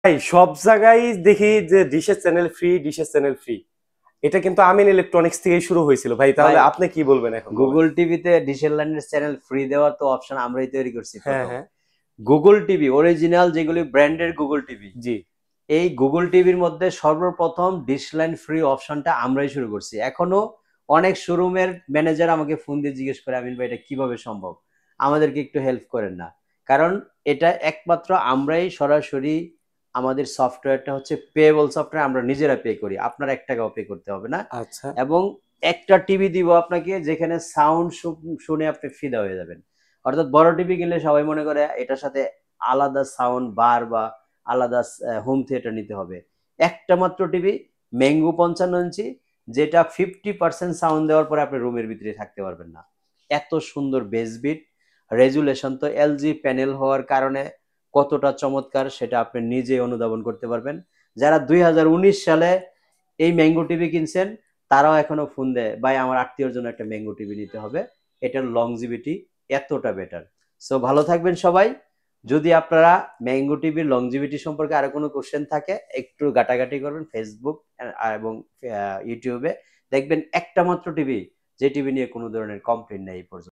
ভাই সব জায়গায় দেখি যে ডিশের চ্যানেল ফ্রি, ডিশের চ্যানেল ফ্রি। এটা কিন্তু আমিন ইলেকট্রনিক্স থেকেই শুরু হয়েছিল ভাই। ভাই তাহলে আপনি কি বলবেন এখন বলেন? গুগল টিভিতে ডিশের লাইনের চ্যানেল ফ্রি দেওয়ার তো অপশন আমরাই তৈরি করছি হ্যাঁ, প্রথম। হ্যাঁ। গুগল টিভি অরিজিনাল যেগুলি ব্র্যান্ডের গুগল টিভি, জি। এই গুগল টিভির মধ্যে সর্বপ্রথম ডিশ লাইন ফ্রি অপশনটা আমরাই শুরু করছি। এখনো অনেক শোরুমের ম্যানেজার আমাকে ফোন দিয়ে জিজ্ঞেস করে, আমিন ভাই এটা কিভাবে সম্ভব, আমাদেরকে একটু হেল্প করেন না। কারণ এটা একমাত্র আমরাই সরাসরি, আমাদের সফটওয়্যারটা হচ্ছে পেয়েবল সফটওয়্যার, আমরা নিজেরা পে করি, আপনার 1 টাকাও পে করতে হবে না। আচ্ছা। এবং একটা টিভি দিব আপনাকে যেখানে সাউন্ড শুনে আপনি ফিদা হয়ে যাবেন। অর্থাৎ বড় টিভি কিনলে সবাই মনে করে এটার সাথে আলাদা সাউন্ড বার বা আলাদা হোম থিয়েটার নিতে হবে। একটা মাত্র টিভি, ম্যাঙ্গো 55 ইঞ্চি, যেটা 50% সাউন্ড দেওয়ার পরে আপনি রুমের ভিতরে থাকতে পারবেন না। এত সুন্দর বেস বিট, রেজুলেশন তো এলজি প্যানেল হওয়ার কারণে কতটা চমৎকার সেটা আপনি নিজে অনুধাবন করতে পারবেন। যারা 2019 সালে এই ম্যাঙ্গো টিভি কিনছেন তারাও এখনো ফোন দেয়, ভাই আমার আত্মীয়র জন্য একটা ম্যাঙ্গো টিভি নিতে হবে, এটার লংজিভিটি এতটা বেটার। সো ভালো থাকবেন সবাই। যদি আপনারা ম্যাঙ্গো টিভির লংজিভিটি সম্পর্কে আরো কোনো কোশ্চেন থাকে একটু ঘাটাঘাটি করবেন ফেসবুক এবং ইউটিউবে, দেখবেন একটা মাত্র টিভি যে টিভি নিয়ে কোনো ধরনের কমপ্লেন নেই এই পর্যন্ত।